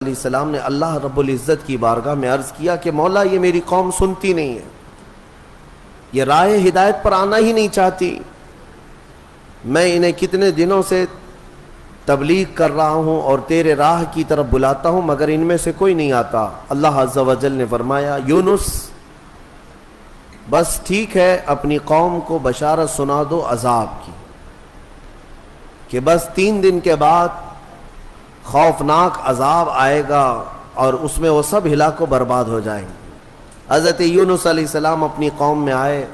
علیہ السلام نے اللہ رب العزت کی بارگاہ میں عرض کیا کہ مولا یہ میری قوم سنتی نہیں ہے، یہ راہ ہدایت پر آنا ہی نہیں چاہتی، میں انہیں کتنے دنوں سے تبلیغ کر رہا ہوں اور تیرے راہ کی طرف بلاتا ہوں مگر ان میں سے کوئی نہیں آتا۔ اللہ عز و جل نے فرمایا یونس بس ٹھیک ہے، اپنی قوم کو بشارت سنا دو عذاب کی کہ بس 3 دن کے بعد خوفناک عذاب آئے گا اور اس میں وہ سب ہلاک و برباد ہو جائیں گے۔ حضرت یونس علیہ السلام اپنی قوم میں آئے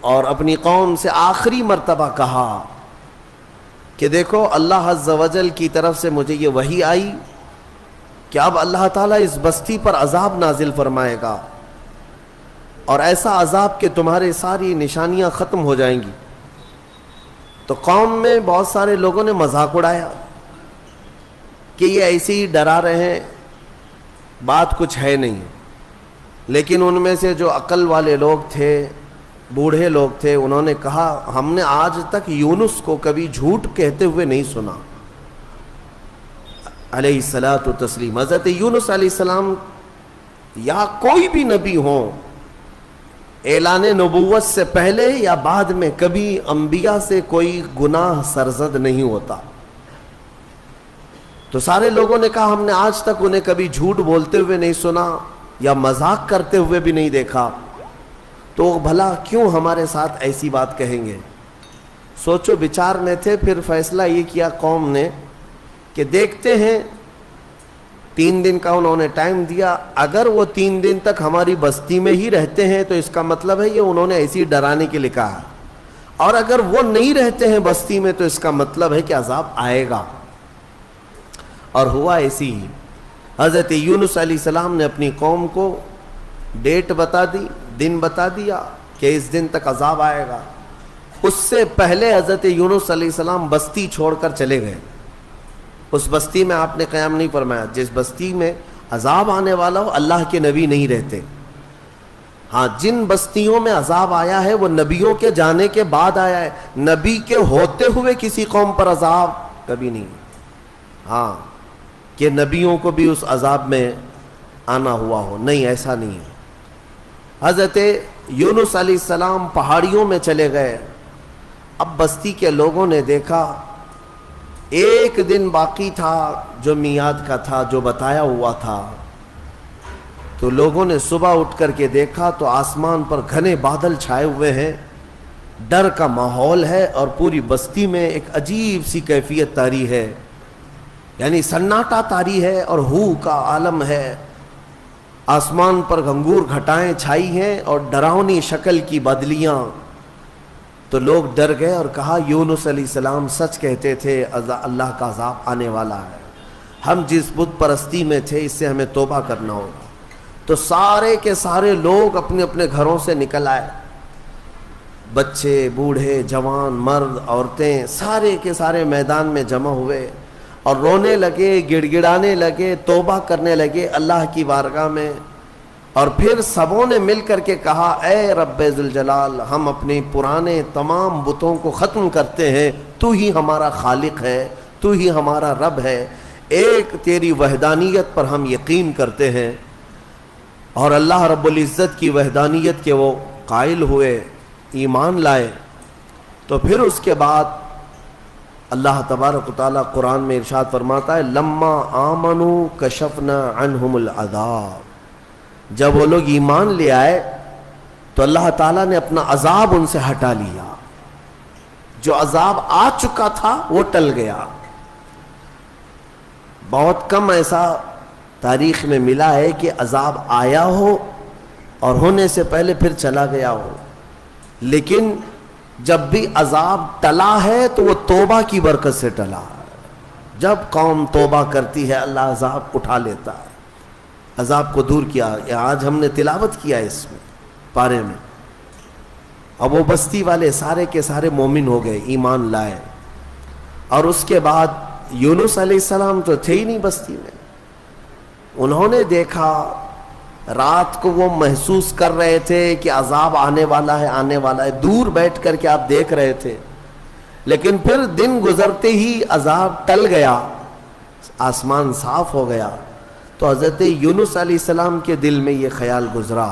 اور اپنی قوم سے آخری مرتبہ کہا کہ دیکھو اللہ عز و جل کی طرف سے مجھے یہ وحی آئی کہ اب اللہ تعالیٰ اس بستی پر عذاب نازل فرمائے گا اور ایسا عذاب کہ تمہارے ساری نشانیاں ختم ہو جائیں گی۔ تو قوم میں بہت سارے لوگوں نے مذاق اڑایا کہ یہ ایسے ہی ڈرا رہے ہیں، بات کچھ ہے نہیں، لیکن ان میں سے جو عقل والے لوگ تھے، بوڑھے لوگ تھے، انہوں نے کہا ہم نے آج تک یونس کو کبھی جھوٹ کہتے ہوئے نہیں سنا علیہ الصلاۃ والتسلیم۔ حضرت یونس علیہ السلام یا کوئی بھی نبی ہوں، اعلان نبوت سے پہلے یا بعد میں کبھی انبیاء سے کوئی گناہ سرزد نہیں ہوتا۔ تو سارے لوگوں نے کہا ہم نے آج تک انہیں کبھی جھوٹ بولتے ہوئے نہیں سنا یا مذاق کرتے ہوئے بھی نہیں دیکھا، تو بھلا کیوں ہمارے ساتھ ایسی بات کہیں گے؟ سوچو بچار میں تھے، پھر فیصلہ یہ کیا قوم نے کہ دیکھتے ہیں، 3 دن کا انہوں نے ٹائم دیا، اگر وہ 3 دن تک ہماری بستی میں ہی رہتے ہیں تو اس کا مطلب ہے یہ انہوں نے ایسی ڈرانے کے لیے کہا، اور اگر وہ نہیں رہتے ہیں بستی میں تو اس کا مطلب ہے کہ عذاب آئے گا۔ اور ہوا ایسی ہی، حضرت یونس علیہ السلام نے اپنی قوم کو ڈیٹ بتا دی، دن بتا دیا کہ اس دن تک عذاب آئے گا۔ اس سے پہلے حضرت یونس علیہ السلام بستی چھوڑ کر چلے گئے۔ اس بستی میں آپ نے قیام نہیں فرمایا، جس بستی میں عذاب آنے والا ہو اللہ کے نبی نہیں رہتے۔ ہاں، جن بستیوں میں عذاب آیا ہے وہ نبیوں کے جانے کے بعد آیا ہے، نبی کے ہوتے ہوئے کسی قوم پر عذاب کبھی نہیں۔ ہاں کہ نبیوں کو بھی اس عذاب میں آنا ہوا ہو، نہیں، ایسا نہیں ہے۔ حضرت یونس علیہ السلام پہاڑیوں میں چلے گئے۔ اب بستی کے لوگوں نے دیکھا 1 دن باقی تھا جو میعاد کا تھا، جو بتایا ہوا تھا، تو لوگوں نے صبح اٹھ کر کے دیکھا تو آسمان پر گھنے بادل چھائے ہوئے ہیں، ڈر کا ماحول ہے اور پوری بستی میں ایک عجیب سی کیفیت طاری ہے، یعنی سناٹا طاری ہے اور ہو کا عالم ہے، آسمان پر گھنگور گھٹائیں چھائی ہیں اور ڈراؤنی شکل کی بادلیاں۔ تو لوگ ڈر گئے اور کہا یونس علیہ السلام سچ کہتے تھے، اللہ کا عذاب آنے والا ہے، ہم جس بت پرستی میں تھے اس سے ہمیں توبہ کرنا ہوگا۔ تو سارے کے سارے لوگ اپنے اپنے گھروں سے نکل آئے، بچے، بوڑھے، جوان، مرد، عورتیں، سارے کے سارے میدان میں جمع ہوئے اور رونے لگے، گڑ گڑانے لگے، توبہ کرنے لگے اللہ کی بارگاہ میں۔ اور پھر سبوں نے مل کر کے کہا اے رب ذوالجلال، ہم اپنے پرانے تمام بتوں کو ختم کرتے ہیں، تو ہی ہمارا خالق ہے، تو ہی ہمارا رب ہے، ایک تیری وحدانیت پر ہم یقین کرتے ہیں۔ اور اللہ رب العزت کی وحدانیت کے وہ قائل ہوئے، ایمان لائے۔ تو پھر اس کے بعد اللہ تبارک و تعالیٰ قرآن میں ارشاد فرماتا ہے لما آمنوا کشفنا عنہم العذاب، جب وہ لوگ ایمان لے آئے تو اللہ تعالیٰ نے اپنا عذاب ان سے ہٹا لیا، جو عذاب آ چکا تھا وہ ٹل گیا۔ بہت کم ایسا تاریخ میں ملا ہے کہ عذاب آیا ہو اور ہونے سے پہلے پھر چلا گیا ہو، لیکن جب بھی عذاب ٹلا ہے تو وہ توبہ کی برکت سے ٹلا ہے۔ جب قوم توبہ کرتی ہے اللہ عذاب اٹھا لیتا ہے، عذاب کو دور کیا۔ آج ہم نے تلاوت کیا اس میں پارے میں، اب وہ بستی والے سارے کے سارے مومن ہو گئے، ایمان لائے۔ اور اس کے بعد یونس علیہ السلام تو تھے ہی نہیں بستی میں، انہوں نے دیکھا، رات کو وہ محسوس کر رہے تھے کہ عذاب آنے والا ہے، آنے والا ہے، دور بیٹھ کر کے آپ دیکھ رہے تھے، لیکن پھر دن گزرتے ہی عذاب ٹل گیا آسمان صاف ہو گیا تو حضرت یونس علیہ السلام کے دل میں یہ خیال گزرا،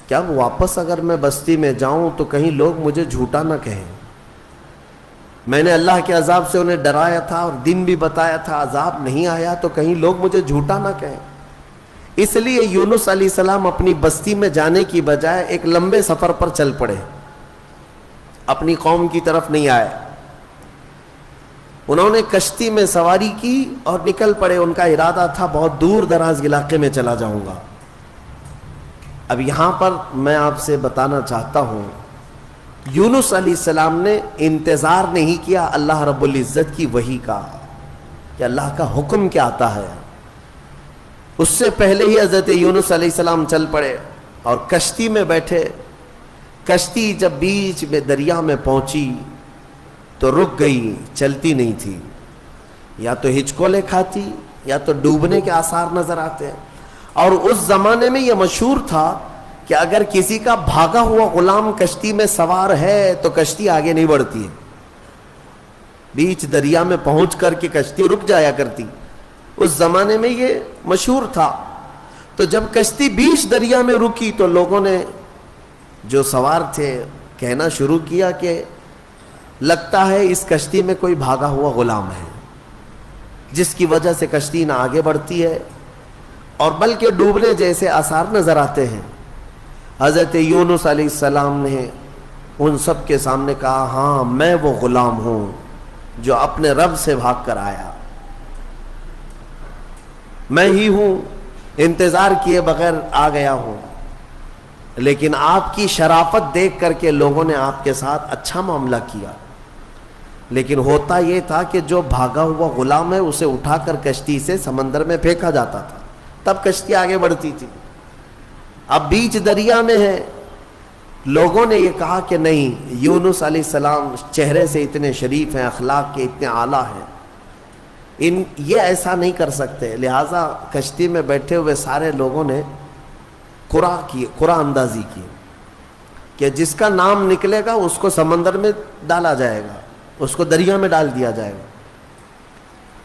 کیا واپس اگر میں بستی میں جاؤں تو کہیں لوگ مجھے جھوٹا نہ کہیں، میں نے اللہ کے عذاب سے انہیں ڈرایا تھا اور دن بھی بتایا تھا، عذاب نہیں آیا تو کہیں لوگ مجھے جھوٹا نہ کہیں۔ اس لیے یونس علیہ السلام اپنی بستی میں جانے کی بجائے ایک لمبے سفر پر چل پڑے، اپنی قوم کی طرف نہیں آئے۔ انہوں نے کشتی میں سواری کی اور نکل پڑے، ان کا ارادہ تھا بہت دور دراز علاقے میں چلا جاؤں گا۔ اب یہاں پر میں آپ سے بتانا چاہتا ہوں، یونس علیہ السلام نے انتظار نہیں کیا اللہ رب العزت کی وحی کا کہ اللہ کا حکم کیا آتا ہے، اس سے پہلے ہی حضرت یونس علیہ السلام چل پڑے اور کشتی میں بیٹھے۔ کشتی جب بیچ میں دریا میں پہنچی تو رک گئی، چلتی نہیں تھی، یا تو ہچکولے کھاتی یا تو ڈوبنے کے آثار نظر آتے ہیں۔ اور اس زمانے میں یہ مشہور تھا کہ اگر کسی کا بھاگا ہوا غلام کشتی میں سوار ہے تو کشتی آگے نہیں بڑھتی ہے، بیچ دریا میں پہنچ کر کے کشتی رک جایا کرتی، اس زمانے میں یہ مشہور تھا۔ تو جب کشتی بیچ دریا میں رکی تو لوگوں نے جو سوار تھے کہنا شروع کیا کہ لگتا ہے اس کشتی میں کوئی بھاگا ہوا غلام ہے، جس کی وجہ سے کشتی نہ آگے بڑھتی ہے اور بلکہ ڈوبنے جیسے آثار نظر آتے ہیں۔ حضرت یونس علیہ السلام نے ان سب کے سامنے کہا، ہاں میں وہ غلام ہوں جو اپنے رب سے بھاگ کر آیا، میں ہی ہوں، انتظار کیے بغیر آ گیا ہوں۔ لیکن آپ کی شرافت دیکھ کر کے لوگوں نے آپ کے ساتھ اچھا معاملہ کیا، لیکن ہوتا یہ تھا کہ جو بھاگا ہوا غلام ہے اسے اٹھا کر کشتی سے سمندر میں پھینکا جاتا تھا، تب کشتی آگے بڑھتی تھی۔ اب بیچ دریا میں ہے، لوگوں نے یہ کہا کہ نہیں، یونس علیہ السلام چہرے سے اتنے شریف ہیں، اخلاق کے اتنے اعلیٰ ہیں، یہ ایسا نہیں کر سکتے۔ لہٰذا کشتی میں بیٹھے ہوئے سارے لوگوں نے قرآن اندازی کی کہ جس کا نام نکلے گا اس کو سمندر میں ڈالا جائے گا، اس کو دریا میں ڈال دیا جائے گا۔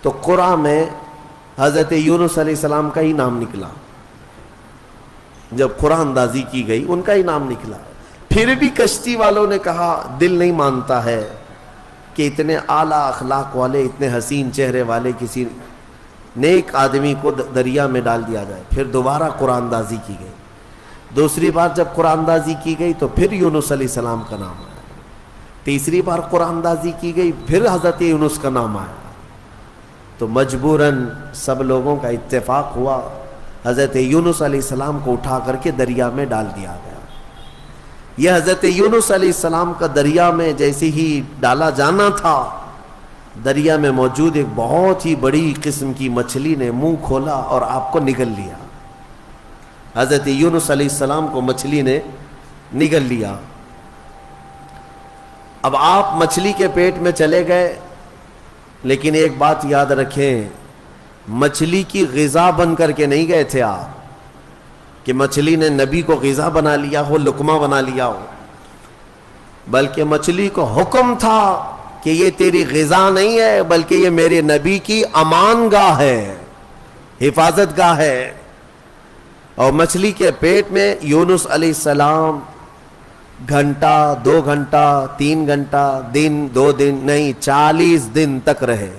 تو قرآن میں حضرت یونس علیہ السلام کا ہی نام نکلا، جب قرآن اندازی کی گئی ان کا ہی نام نکلا۔ پھر بھی کشتی والوں نے کہا دل نہیں مانتا ہے کہ اتنے اعلیٰ اخلاق والے، اتنے حسین چہرے والے کسی نیک آدمی کو دریا میں ڈال دیا جائے۔ پھر دوبارہ قرآن اندازی کی گئی، دوسری بار جب قرآن اندازی کی گئی تو پھر یونس علیہ السلام کا نام آیا، تیسری بار قرآن اندازی کی گئی پھر حضرت یونس کا نام آیا۔ تو مجبوراً سب لوگوں کا اتفاق ہوا، حضرت یونس علیہ السلام کو اٹھا کر کے دریا میں ڈال دیا گیا۔ یہ حضرت یونس علیہ السلام کا دریا میں جیسے ہی ڈالا جانا تھا، دریا میں موجود ایک بہت ہی بڑی قسم کی مچھلی نے منہ کھولا اور آپ کو نگل لیا۔ حضرت یونس علیہ السلام کو مچھلی نے نگل لیا۔ اب آپ مچھلی کے پیٹ میں چلے گئے، لیکن ایک بات یاد رکھیں، مچھلی کی غذا بن کر کے نہیں گئے تھے آپ کہ مچھلی نے نبی کو غذا بنا لیا ہو، لقمہ بنا لیا ہو، بلکہ مچھلی کو حکم تھا کہ یہ تیری غذا نہیں ہے، بلکہ یہ میرے نبی کی امان گاہ ہے، حفاظت گاہ ہے۔ اور مچھلی کے پیٹ میں یونس علیہ السلام گھنٹہ، 2 گھنٹہ، 3 گھنٹہ، دن، 2 دن نہیں، 40 دن تک رہے،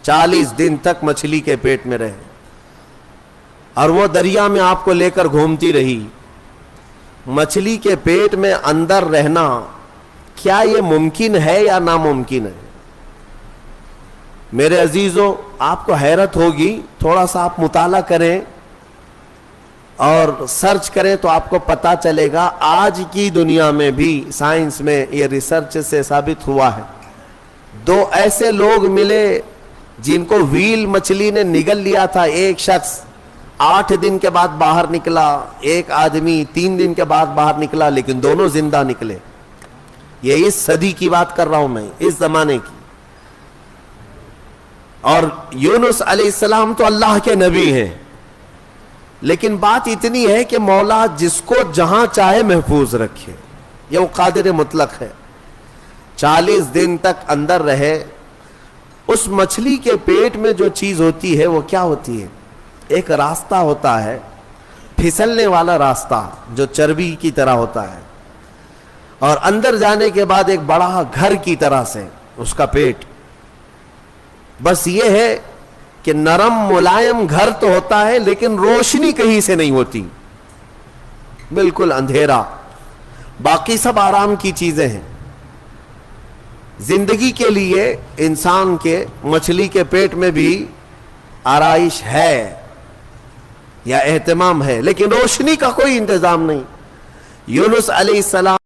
40 دن تک مچھلی کے پیٹ میں رہے، اور وہ دریا میں آپ کو لے کر گھومتی رہی۔ مچھلی کے پیٹ میں اندر رہنا کیا یہ ممکن ہے یا ناممکن ہے؟ میرے عزیزوں، آپ کو حیرت ہوگی، تھوڑا سا آپ مطالعہ کریں اور سرچ کریں تو آپ کو پتا چلے گا۔ آج کی دنیا میں بھی سائنس میں یہ ریسرچ سے ثابت ہوا ہے، 2 ایسے لوگ ملے جن کو ویل مچھلی نے نگل لیا تھا۔ ایک شخص 8 دن کے بعد باہر نکلا، ایک آدمی 3 دن کے بعد باہر نکلا، لیکن دونوں زندہ نکلے۔ یہ اس صدی کی بات کر رہا ہوں میں، اس زمانے کی۔ اور یونس علیہ السلام تو اللہ کے نبی ہیں، لیکن بات اتنی ہے کہ مولا جس کو جہاں چاہے محفوظ رکھے، یہ وہ قادر مطلق ہے۔ 40 دن تک اندر رہے، اس مچھلی کے پیٹ میں جو چیز ہوتی ہے وہ کیا ہوتی ہے؟ ایک راستہ ہوتا ہے، پھسلنے والا راستہ جو چربی کی طرح ہوتا ہے، اور اندر جانے کے بعد ایک بڑا گھر کی طرح سے اس کا پیٹ. بس یہ ہے کہ نرم ملائم گھر تو ہوتا ہے لیکن روشنی کہیں سے نہیں ہوتی، بالکل اندھیرا. باقی سب آرام کی چیزیں ہیں. زندگی کے لیے انسان کے مچھلی کے پیٹ میں بھی آرائش ہے یا اہتمام ہے، لیکن روشنی کا کوئی انتظام نہیں. یونس علیہ السلام